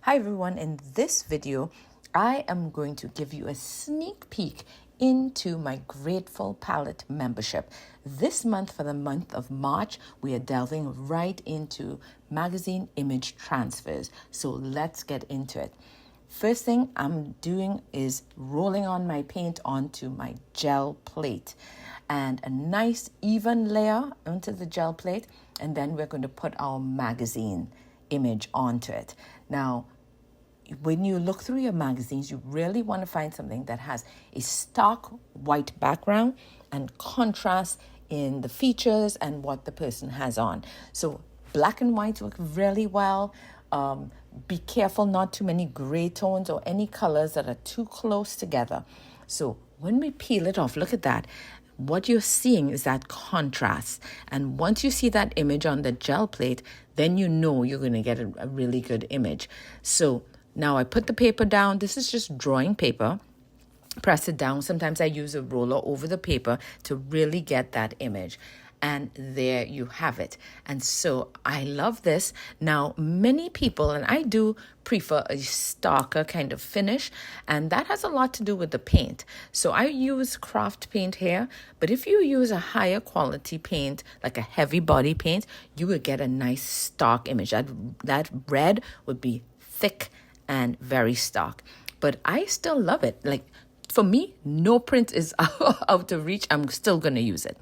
Hi everyone, in this video, I am going to give you a sneak peek into my Grateful Palette membership. This month, for the month of March, we are delving right into magazine image transfers. So let's get into it. First thing I'm doing is rolling on my paint onto my gel plate and a nice even layer onto the gel plate, and then we're going to put our magazine image onto it. Now, when you look through your magazines, you really want to find something that has a stark white background and contrast in the features and what the person has on. So black and white work really well. Be careful not too many gray tones or any colors that are too close together. So when we peel it off, look at that. What you're seeing is that contrast. And once you see that image on the gel plate, then you know you're going to get a really good image. So now I put the paper down. This is just drawing paper. Press it down. Sometimes I use a roller over the paper to really get that image. And there you have it. And so I love this. Now, many people, and I do prefer a starker kind of finish, and that has a lot to do with the paint. So I use craft paint here, but if you use a higher quality paint, like a heavy body paint, you will get a nice stark image. That red would be thick and very stark. But I still love it. Like, for me, no print is out of reach. I'm still going to use it.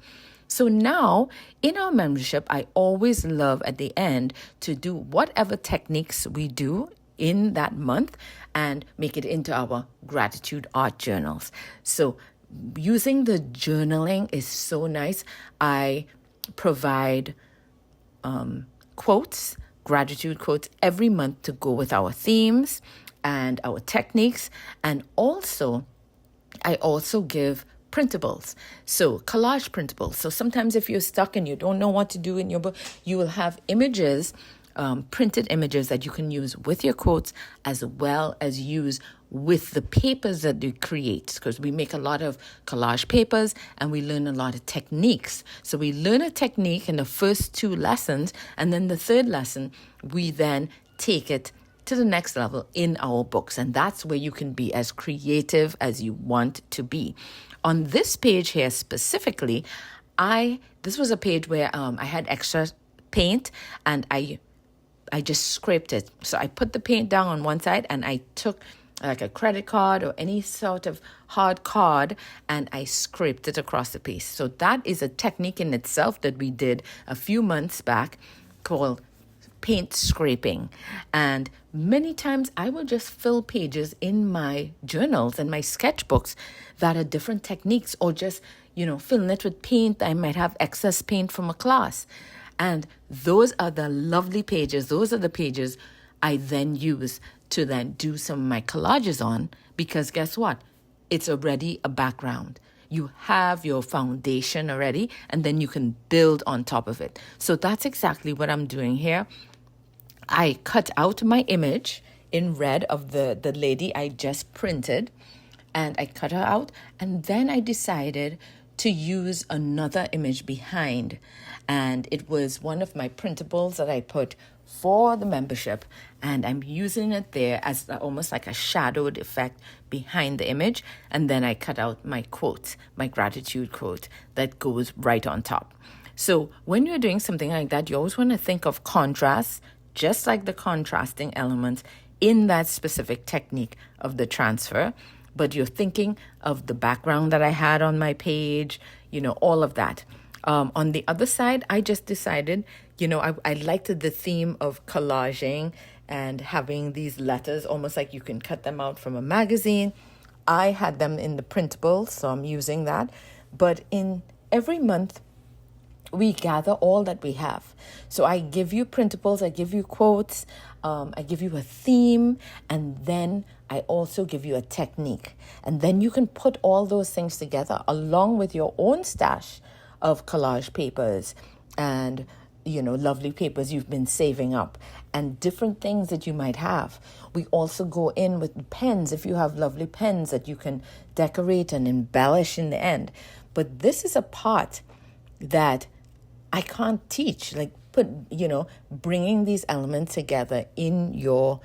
So now, in our membership, I always love at the end to do whatever techniques we do in that month and make it into our gratitude art journals. So using the journaling is so nice. I provide quotes, gratitude quotes every month to go with our themes and our techniques. And I also give printables, so collage printables. So sometimes if you're stuck and you don't know what to do in your book, you will have images, printed images that you can use with your quotes as well as use with the papers that you create, because we make a lot of collage papers and we learn a lot of techniques. So we learn a technique in the first 2 lessons, and then the third lesson, we then take it to the next level in our books. And that's where you can be as creative as you want to be. On this page here specifically, this was a page where I had extra paint and I just scraped it. So I put the paint down on one side and I took like a credit card or any sort of hard card and I scraped it across the piece. So that is a technique in itself that we did a few months back called paint scraping. And many times I will just fill pages in my journals and my sketchbooks that are different techniques, or just, filling it with paint. I might have excess paint from a class. And those are the lovely pages. Those are the pages I then use to then do some of my collages on, because guess what? It's already a background. You have your foundation already, and then you can build on top of it. So that's exactly what I'm doing here. I cut out my image in red of the lady I just printed, and I cut her out, and then I decided to use another image behind, and it was one of my printables that I put for the membership, and I'm using it there as almost like a shadowed effect behind the image. And then I cut out my quote, my gratitude quote that goes right on top. So when you're doing something like that, you always want to think of contrast, just like the contrasting elements in that specific technique of the transfer. But you're thinking of the background that I had on my page, all of that. On the other side, I just decided, I liked the theme of collaging and having these letters, almost like you can cut them out from a magazine. I had them in the printable, so I'm using that. But in every month, we gather all that we have. So I give you printables, I give you quotes, I give you a theme, and then I also give you a technique. And then you can put all those things together along with your own stash of collage papers and, lovely papers you've been saving up and different things that you might have. We also go in with pens, if you have lovely pens that you can decorate and embellish in the end. But this is a part that I can't teach, bringing these elements together in your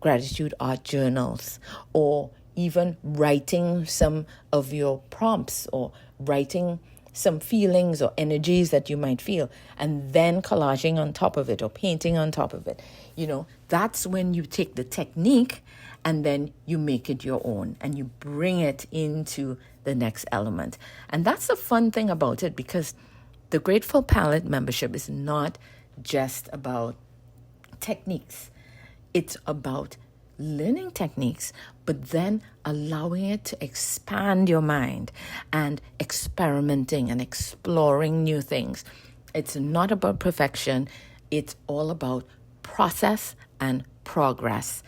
gratitude art journals, or even writing some of your prompts, or writing some feelings or energies that you might feel, and then collaging on top of it or painting on top of it. That's when you take the technique and then you make it your own and you bring it into the next element. And that's the fun thing about it, because the Grateful Palette membership is not just about techniques. It's about learning techniques, but then allowing it to expand your mind and experimenting and exploring new things. It's not about perfection. It's all about process and progress.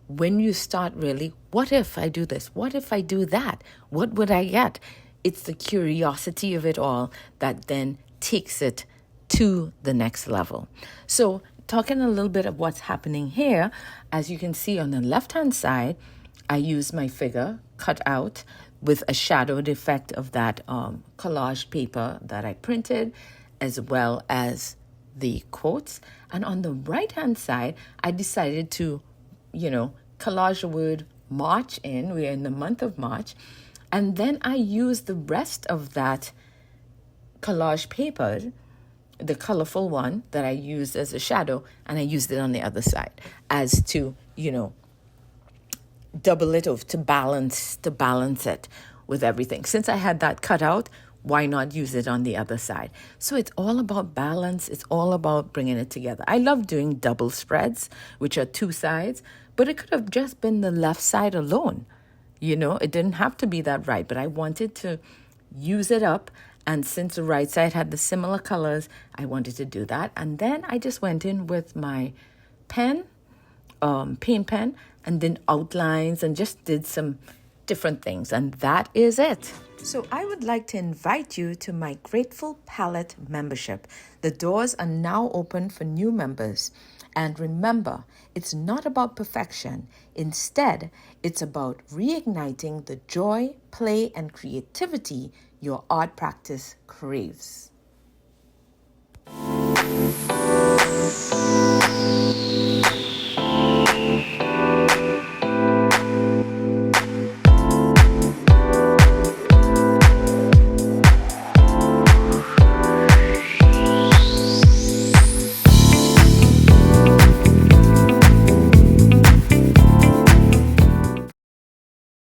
When you start really, what if I do this? What if I do that? What would I get? It's the curiosity of it all that then takes it to the next level. So, talking a little bit of what's happening here, as you can see on the left-hand side, I use my figure cut out with a shadowed effect of that collage paper that I printed, as well as the quotes. And on the right-hand side, I decided to, collage the word March in. We're in the month of March. And then I used the rest of that collage paper, the colorful one that I used as a shadow, and I used it on the other side as to, double it over to balance it with everything. Since I had that cut out, why not use it on the other side? So it's all about balance. It's all about bringing it together. I love doing double spreads, which are two sides, but it could have just been the left side alone. It didn't have to be that right, but I wanted to use it up. And since the right side had the similar colors, I wanted to do that. And then I just went in with my pen, paint pen, and then outlines and just did some different things. And that is it. So I would like to invite you to my Grateful Palette membership. The doors are now open for new members. And remember, it's not about perfection. Instead, it's about reigniting the joy, play, and creativity your art practice craves.